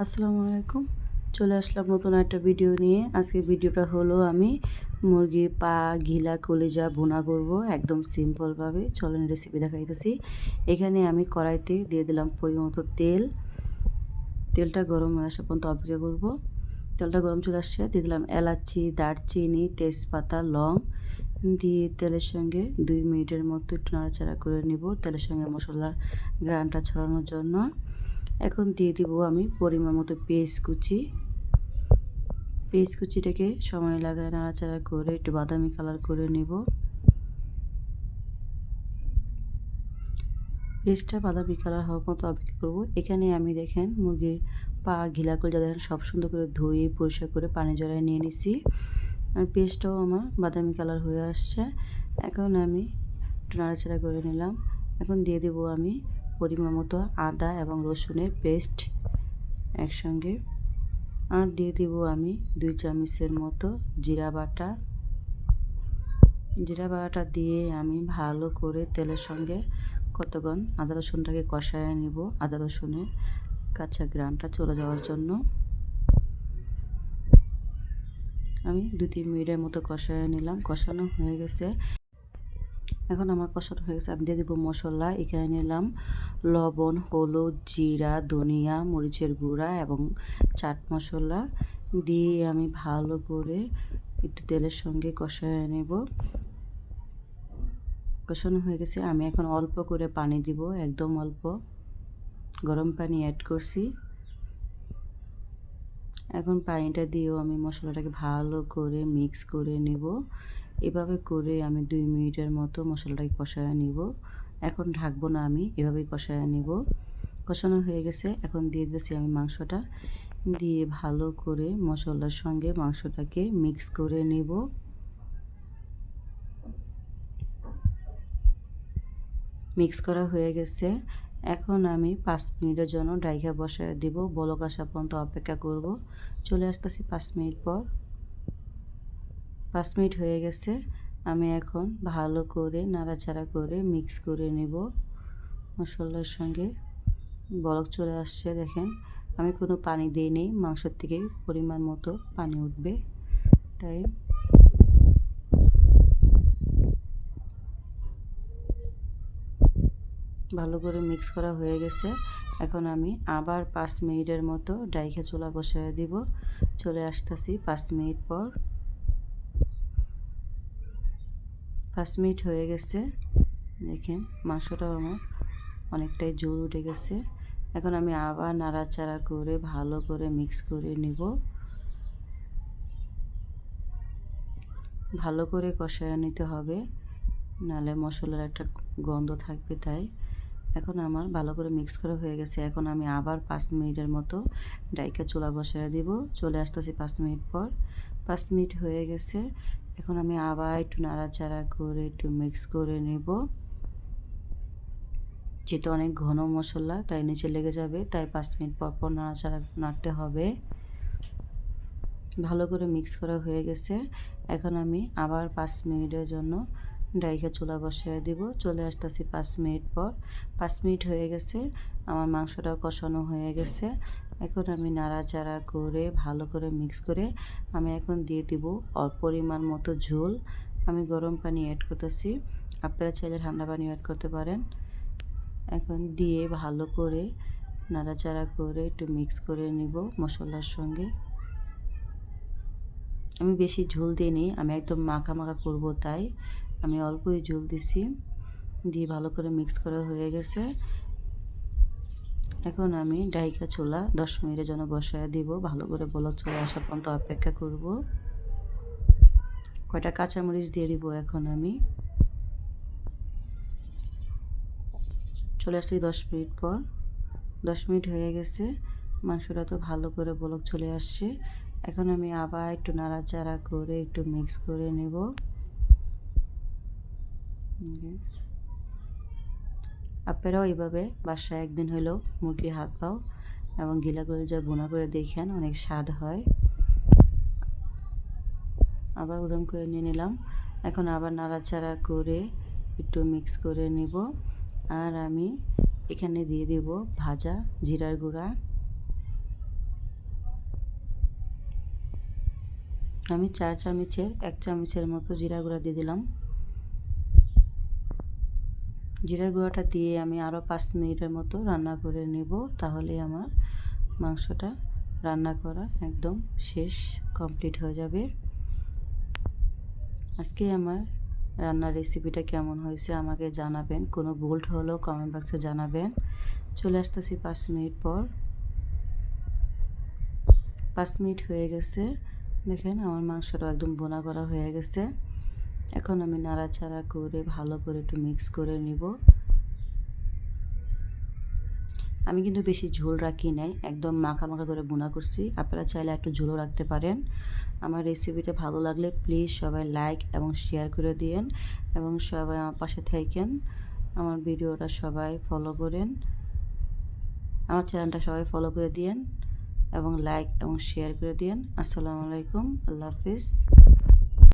আসসালামু আলাইকুম। চলে আসলাম নতুন একটা ভিডিও নিয়ে। আজকে ভিডিওটা হলো আমি মুরগির পা, ঘিলা, কলিজা ভুনা করব একদম সিম্পলভাবে। চলেন রেসিপি দেখাইতেছি। এখানে আমি কড়াইতে দিয়ে দিলাম পরিমাণ মতো তেল। তেলটা গরম হয়ে আসা পর্যন্ত অপেক্ষা করব। তেলটা গরম চলে আসছে, দিয়ে দিলাম এলাচি, দারচিনি, তেজপাতা, লং দিয়ে তেলের সঙ্গে 2 মিনিটের মতো একটু নাড়াচাড়া করে নিব তেলের সঙ্গে মশলার ঘ্রাণটা ছড়ানোর জন্য। এখন দিয়ে দিব আমি পরিমাণ মতো পেঁয়াজ কুচি। পেঁয়াজ কুচিটাকে সময় লাগায় নাড়াচাড়া করে একটু বাদামি কালার করে নেব। পেঁয়াজটা বাদামি কালার হওয়ার মতো অপেক্ষা করব। এখানে আমি দেখেন মুরগির পা, ঘিলা করে যা দেখেন সব সুন্দর করে ধুয়ে পরিষ্কার করে পানি ঝরায় নিয়ে নিছি। আর পেঁয়াজটাও আমার বাদামি কালার হয়ে আসছে। এখন আমি একটু নাড়াচাড়া করে নিলাম। এখন দিয়ে দেব আমি পরিমাণ মতো আদা এবং রসুনের পেস্ট একসঙ্গে। আর দিয়ে দিব আমি 2 চামচের মতো জিরা বাটা। জিরা বাটাটা দিয়ে আমি ভালো করে তেলের সঙ্গে কতক্ষণ আদা রসুনটাকে কষায় নিব, আদা রসুনের কাঁচা ঘ্রাণটা চলে যাওয়ার জন্য। আমি 2-3 মিনিটের মতো কষায় নিলাম। কষানো হয়ে গেছে। এখন আমার কষানো হয়ে গেছে, আমি দিয়ে দেবো মশলা। এখানে নিলাম লবণ, হলুদ, জিরা, ধনিয়া, মরিচের গুঁড়া এবং চাট মশলা দিয়ে আমি ভালো করে একটু তেলের সঙ্গে কষায় নেব। কষানো হয়ে গেছে, আমি এখন অল্প করে পানি দিব, একদম অল্প গরম পানি অ্যাড করছি। এখন পানিটা দিয়েও আমি মশলাটাকে ভালো করে মিক্স করে নেব। এভাবে করে আমি 2 মিনিটের মতো মশলাটাকে কষায় নিব। এখন ঢাকবো না, আমি এভাবেই কষায় নিব। কষানো হয়ে গেছে, এখন দিয়ে দিয়েছি আমি মাংসটা। দিয়ে ভালো করে মশলার সঙ্গে মাংসটাকে মিক্স করে নেব। মিক্স করা হয়ে গেছে। এখন আমি 5 মিনিটের জন্য ঢাইকা বসায় দিব, বলক আসা পর্যন্ত অপেক্ষা করব। চলে আসতেছি 5 মিনিট পর। 5 মিনিট হয়ে গেছে। আমি এখন ভালো করে নাড়াচাড়া করে মিক্স করে নেব মশলার সঙ্গে। বলক চলে আসছে দেখেন। আমি কোনো পানি দিই নেই, মাংসের থেকে পরিমাণ মতো পানি উঠবে, তাই ভালো করে মিক্স করা হয়ে গেছে। এখন আমি আবার 5 মিনিটের মতো ডাইখা চুলা বসায় দিব। চলে আসতেছি 5 মিনিট পর। 5 মিনিট হয়ে গেছে। দেখেন মাংসটাও আমার অনেকটাই জোর উঠে গেছে। এখন আমি আবার নাড়াচাড়া করে ভালো করে মিক্স করে নিব। ভালো করে কষায় নিতে হবে, নাহলে মশলার একটা গন্ধ থাকবে, তাই। এখন আমার ভালো করে মিক্স করা হয়ে গেছে। এখন আমি আবার 5 মিনিটের মতো ডাইকা চুলা বসায় দিব। চলে আসতেছি 5 মিনিট পর। 5 মিনিট হয়ে গেছে। এখন আমি আবার একটু নাড়াচাড়া করে একটু মিক্স করে নেব। যেহেতু অনেক ঘন মশলা, তাই নিচে লেগে যাবে, তাই 5 মিনিট পর পর নাড়াচাড়া নাড়তে হবে। ভালো করে মিক্স করা হয়ে গেছে। এখন আমি আবার 5 মিনিটের জন্য ডাইখা চুলা বসিয়ে দিব। চলে আসতেছি 5 মিনিট পর। 5 মিনিট হয়ে গেছে, আমার মাংসটাও কষানো হয়ে গেছে। এখন আমি নাড়াচাড়া করে ভালো করে মিক্স করে আমি এখন দিয়ে দিব পরিমাণ মতো ঝোল। আমি গরম পানি অ্যাড করতেছি, আপনারা চাইলে ঠান্ডা পানি অ্যাড করতে পারেন। এখন দিয়ে ভালো করে নাড়াচাড়া করে একটু মিক্স করে নিব মশলার সঙ্গে। আমি বেশি ঝোল দিইনি, আমি একদম মাখা মাখা করব, তাই আমি অল্পই ঝোল দিছি। দিয়ে ভালো করে মিক্স করা হয়ে গেছে। এখন আমি ডাইকা চুলা 10 মিনিটের জন্য বসায় দিব। ভালো করে বলক চলে আসা পর্যন্ত অপেক্ষা করব। কয়টা কাঁচামরিচ দিয়ে দিব এখন আমি। চলে আসছি 10 মিনিট পর। 10 মিনিট হয়ে গেছে, মাংসটা তো ভালো করে বলক চলে আসছে। এখন আমি আবার একটু নাড়াচাড়া করে একটু মিক্স করে নেব। আপনারাও এইভাবে বাসায় একদিন হলেও মুরগির হাত পাও এবং গিলা কলিজা ভুনা করে দেখেন, অনেক স্বাদ হয়। আবার উদম করে নিয়ে নিলাম। এখন আবার নাড়াচাড়া করে একটু মিক্স করে নেব। আর আমি এখানে দিয়ে দেব ভাজা জিরার গুঁড়া। আমি 4 চামচের 1 চামচের মতো জিরা গুঁড়া দিয়ে দিলাম। জিরা গুঁড়াটা দিয়ে আমি আরও 5 মিনিটের মতো রান্না করে নেব, তাহলে আমার মাংসটা রান্না করা একদম শেষ, কমপ্লিট হয়ে যাবে। আজকে আমার রান্নার রেসিপিটা কেমন হয়েছে আমাকে জানাবেন, কোনো ভুল হলেও কমেন্ট বক্সে জানাবেন। চলে আসতেছি 5 মিনিট পর। 5 মিনিট হয়ে গেছে, দেখেন আমার মাংসটা একদম বোনা করা হয়ে গেছে। এখন আমি নাড়াচাড়া করে ভালো করে একটু মিক্স করে নিব। আমি কিন্তু বেশি ঝোল রাখি নাই, একদম মাখা মাখা করে বোনা করছি। আপনারা চাইলে একটু ঝোলও রাখতে পারেন। আমার রেসিপিটা ভালো লাগলে প্লিজ সবাই লাইক এবং শেয়ার করে দিয়েন, এবং সবাই আমার পাশে থাকেন। আমার ভিডিওটা সবাই ফলো করেন, আমার চ্যানেলটা সবাই ফলো করে দিয়েন এবং লাইক এবং শেয়ার করে দিয়েন। আসসালামু আলাইকুম, আল্লাহ হাফিজ।